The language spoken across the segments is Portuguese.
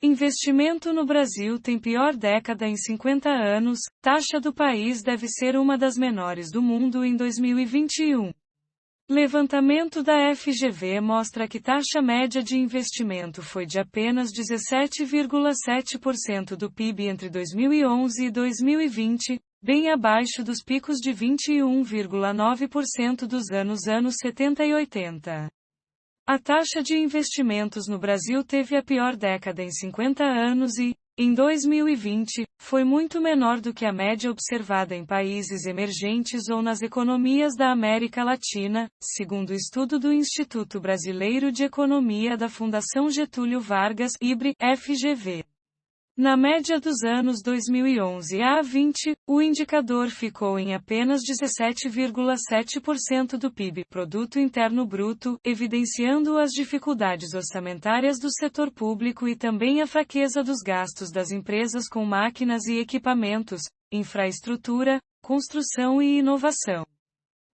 Investimento no Brasil tem pior década em 50 anos, taxa do país deve ser uma das menores do mundo em 2021. Levantamento da FGV mostra que taxa média de investimento foi de apenas 17,7% do PIB entre 2011 e 2020, bem abaixo dos picos de 21,9% dos anos 70 e 80. A taxa de investimentos no Brasil teve a pior década em 50 anos e, em 2020, foi muito menor do que a média observada em países emergentes ou nas economias da América Latina, segundo o estudo do Instituto Brasileiro de Economia da Fundação Getúlio Vargas, IBRE-FGV. Na média dos anos 2011 a 20, o indicador ficou em apenas 17,7% do PIB, Produto Interno Bruto, evidenciando as dificuldades orçamentárias do setor público e também a fraqueza dos gastos das empresas com máquinas e equipamentos, infraestrutura, construção e inovação.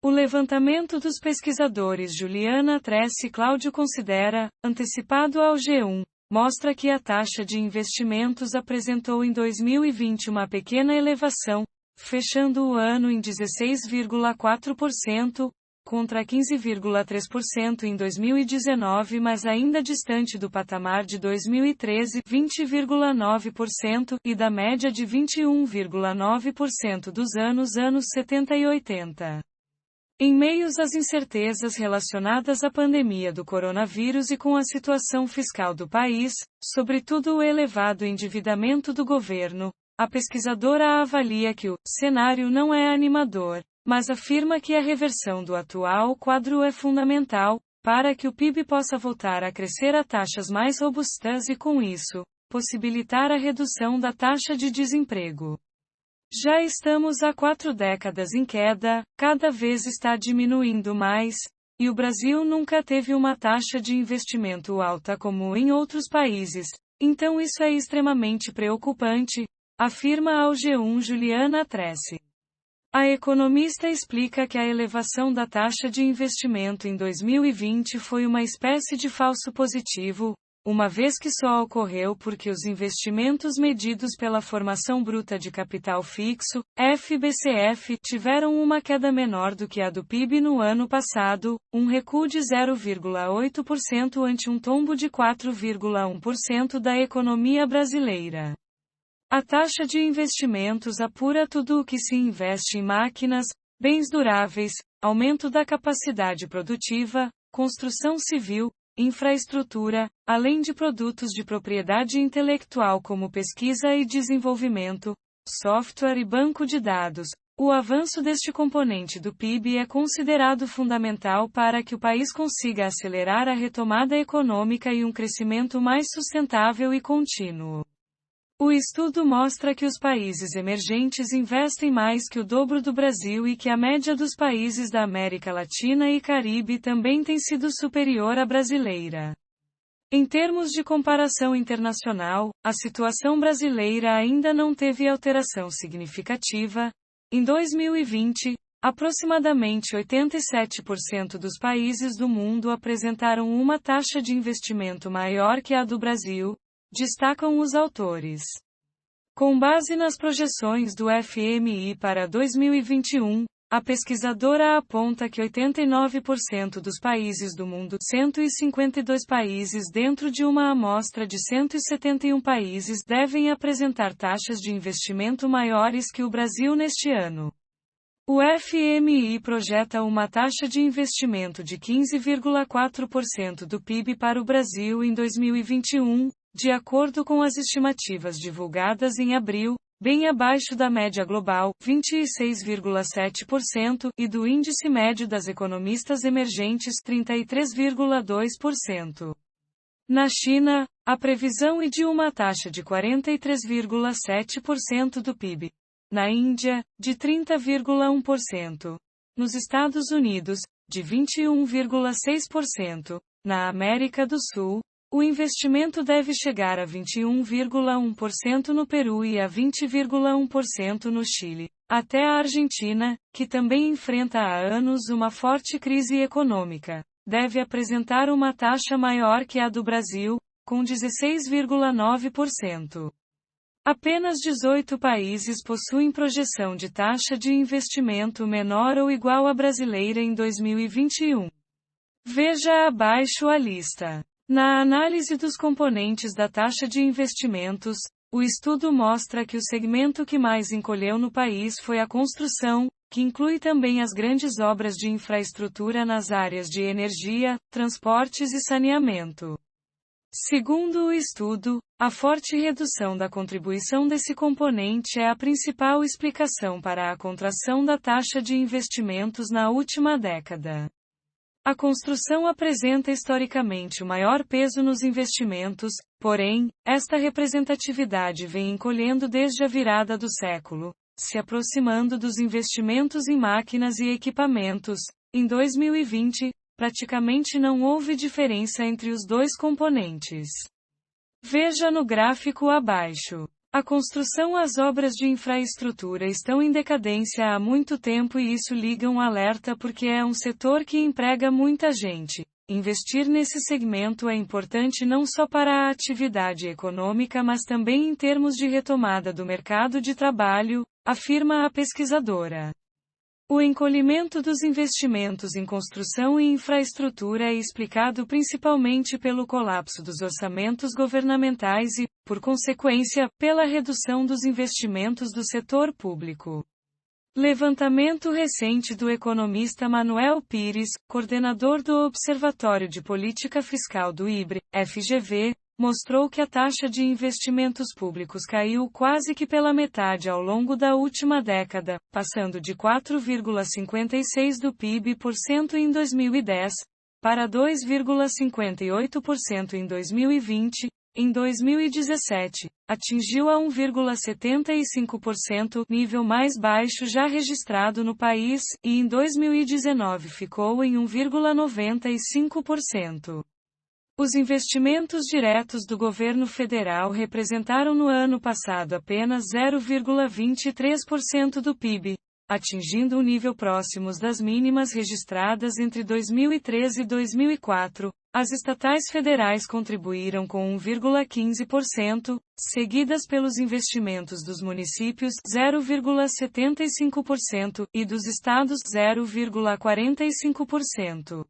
O levantamento dos pesquisadores Juliana Tresse e Cláudio Considera, antecipado ao G1, mostra que a taxa de investimentos apresentou em 2020 uma pequena elevação, fechando o ano em 16,4%, contra 15,3% em 2019, mas ainda distante do patamar de 2013, 20,9%, e da média de 21,9% dos anos 70 e 80. Em meio às incertezas relacionadas à pandemia do coronavírus e com a situação fiscal do país, sobretudo o elevado endividamento do governo, a pesquisadora avalia que o cenário não é animador, mas afirma que a reversão do atual quadro é fundamental para que o PIB possa voltar a crescer a taxas mais robustas e, com isso, possibilitar a redução da taxa de desemprego. Já estamos há 4 décadas em queda, cada vez está diminuindo mais, e o Brasil nunca teve uma taxa de investimento alta como em outros países, então isso é extremamente preocupante, afirma ao G1 Juliana Tresse. A economista explica que a elevação da taxa de investimento em 2020 foi uma espécie de falso positivo, uma vez que só ocorreu porque os investimentos medidos pela Formação Bruta de Capital Fixo, FBCF, tiveram uma queda menor do que a do PIB no ano passado, um recuo de 0,8% ante um tombo de 4,1% da economia brasileira. A taxa de investimentos apura tudo o que se investe em máquinas, bens duráveis, aumento da capacidade produtiva, construção civil, infraestrutura, além de produtos de propriedade intelectual como pesquisa e desenvolvimento, software e banco de dados. O avanço deste componente do PIB é considerado fundamental para que o país consiga acelerar a retomada econômica e um crescimento mais sustentável e contínuo. O estudo mostra que os países emergentes investem mais que o dobro do Brasil e que a média dos países da América Latina e Caribe também tem sido superior à brasileira. Em termos de comparação internacional, a situação brasileira ainda não teve alteração significativa. Em 2020, aproximadamente 87% dos países do mundo apresentaram uma taxa de investimento maior que a do Brasil, destacam os autores. Com base nas projeções do FMI para 2021, a pesquisadora aponta que 89% dos países do mundo, 152 países dentro de uma amostra de 171 países, devem apresentar taxas de investimento maiores que o Brasil neste ano. O FMI projeta uma taxa de investimento de 15,4% do PIB para o Brasil em 2021, de acordo com as estimativas divulgadas em abril, bem abaixo da média global, 26,7%, e do índice médio das economistas emergentes, 33,2%. Na China, a previsão é de uma taxa de 43,7% do PIB. Na Índia, de 30,1%. Nos Estados Unidos, de 21,6%. Na América do Sul, o investimento deve chegar a 21,1% no Peru e a 20,1% no Chile. Até a Argentina, que também enfrenta há anos uma forte crise econômica, deve apresentar uma taxa maior que a do Brasil, com 16,9%. Apenas 18 países possuem projeção de taxa de investimento menor ou igual à brasileira em 2021. Veja abaixo a lista. Na análise dos componentes da taxa de investimentos, o estudo mostra que o segmento que mais encolheu no país foi a construção, que inclui também as grandes obras de infraestrutura nas áreas de energia, transportes e saneamento. Segundo o estudo, a forte redução da contribuição desse componente é a principal explicação para a contração da taxa de investimentos na última década. A construção apresenta historicamente o maior peso nos investimentos, porém, esta representatividade vem encolhendo desde a virada do século, se aproximando dos investimentos em máquinas e equipamentos. Em 2020, praticamente não houve diferença entre os dois componentes. Veja no gráfico abaixo. A construção e as obras de infraestrutura estão em decadência há muito tempo e isso liga um alerta porque é um setor que emprega muita gente. Investir nesse segmento é importante não só para a atividade econômica mas também em termos de retomada do mercado de trabalho, afirma a pesquisadora. O encolhimento dos investimentos em construção e infraestrutura é explicado principalmente pelo colapso dos orçamentos governamentais e, por consequência, pela redução dos investimentos do setor público. Levantamento recente do economista Manuel Pires, coordenador do Observatório de Política Fiscal do IBRE, FGV, mostrou que a taxa de investimentos públicos caiu quase que pela metade ao longo da última década, passando de 4,56% do PIB em 2010, para 2,58% em 2020, em 2017, atingiu a 1,75%, nível mais baixo já registrado no país, e em 2019 ficou em 1,95%. Os investimentos diretos do governo federal representaram no ano passado apenas 0,23% do PIB, atingindo um nível próximo das mínimas registradas entre 2013 e 2004. As estatais federais contribuíram com 1,15%, seguidas pelos investimentos dos municípios 0,75% e dos estados 0,45%.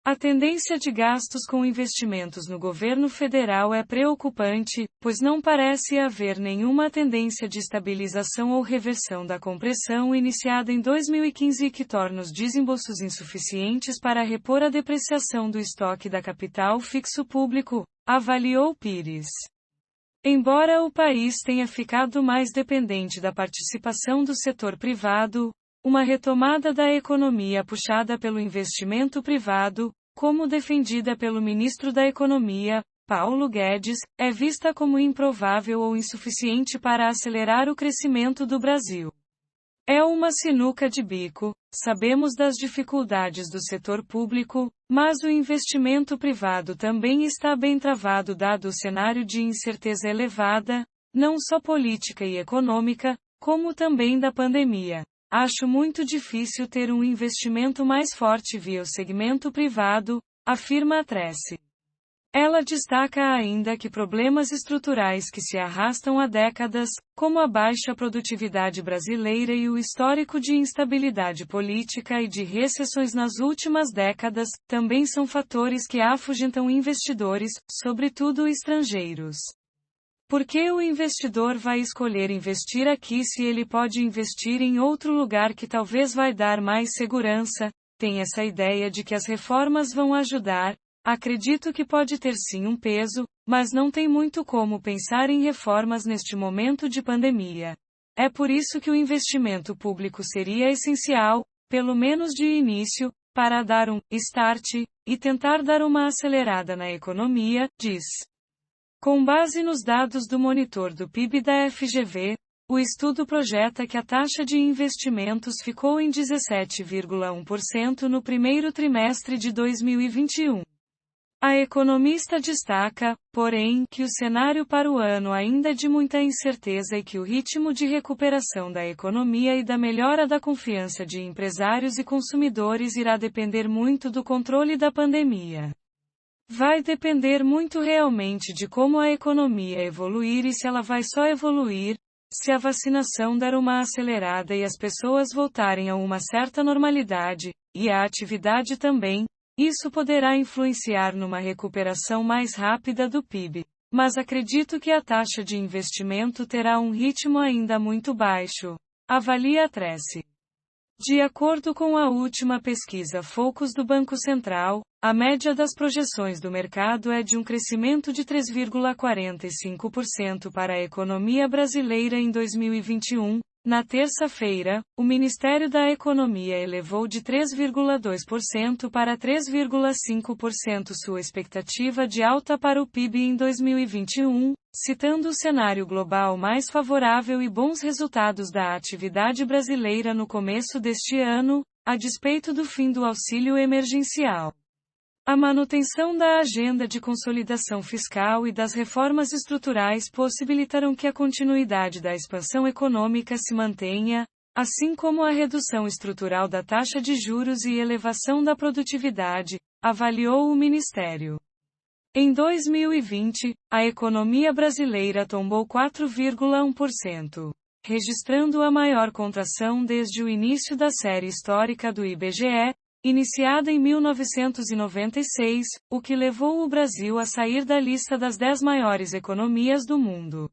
A tendência de gastos com investimentos no governo federal é preocupante, pois não parece haver nenhuma tendência de estabilização ou reversão da compressão iniciada em 2015 que torna os desembolsos insuficientes para repor a depreciação do estoque da capital fixo público, avaliou Pires. Embora o país tenha ficado mais dependente da participação do setor privado, uma retomada da economia puxada pelo investimento privado, como defendida pelo ministro da Economia, Paulo Guedes, é vista como improvável ou insuficiente para acelerar o crescimento do Brasil. É uma sinuca de bico, sabemos das dificuldades do setor público, mas o investimento privado também está bem travado dado o cenário de incerteza elevada, não só política e econômica, como também da pandemia. Acho muito difícil ter um investimento mais forte via o segmento privado, afirma a Trece. Ela destaca ainda que problemas estruturais que se arrastam há décadas, como a baixa produtividade brasileira e o histórico de instabilidade política e de recessões nas últimas décadas, também são fatores que afugentam investidores, sobretudo estrangeiros. Por que o investidor vai escolher investir aqui se ele pode investir em outro lugar que talvez vai dar mais segurança? Tem essa ideia de que as reformas vão ajudar. Acredito que pode ter sim um peso, mas não tem muito como pensar em reformas neste momento de pandemia. É por isso que o investimento público seria essencial, pelo menos de início, para dar um start e tentar dar uma acelerada na economia, diz. Com base nos dados do monitor do PIB da FGV, o estudo projeta que a taxa de investimentos ficou em 17,1% no primeiro trimestre de 2021. A economista destaca, porém, que o cenário para o ano ainda é de muita incerteza e que o ritmo de recuperação da economia e da melhora da confiança de empresários e consumidores irá depender muito do controle da pandemia. Vai depender muito realmente de como a economia evoluir e se ela vai só evoluir, se a vacinação der uma acelerada e as pessoas voltarem a uma certa normalidade, e a atividade também, isso poderá influenciar numa recuperação mais rápida do PIB. Mas acredito que a taxa de investimento terá um ritmo ainda muito baixo. Avalia a Trace. De acordo com a última pesquisa Focus do Banco Central, a média das projeções do mercado é de um crescimento de 3,45% para a economia brasileira em 2021. Na terça-feira, o Ministério da Economia elevou de 3,2% para 3,5% sua expectativa de alta para o PIB em 2021, citando o cenário global mais favorável e bons resultados da atividade brasileira no começo deste ano, a despeito do fim do auxílio emergencial. A manutenção da agenda de consolidação fiscal e das reformas estruturais possibilitarão que a continuidade da expansão econômica se mantenha, assim como a redução estrutural da taxa de juros e elevação da produtividade, avaliou o Ministério. Em 2020, a economia brasileira tombou 4,1%, registrando a maior contração desde o início da série histórica do IBGE, iniciada em 1996, o que levou o Brasil a sair da lista das 10 maiores economias do mundo.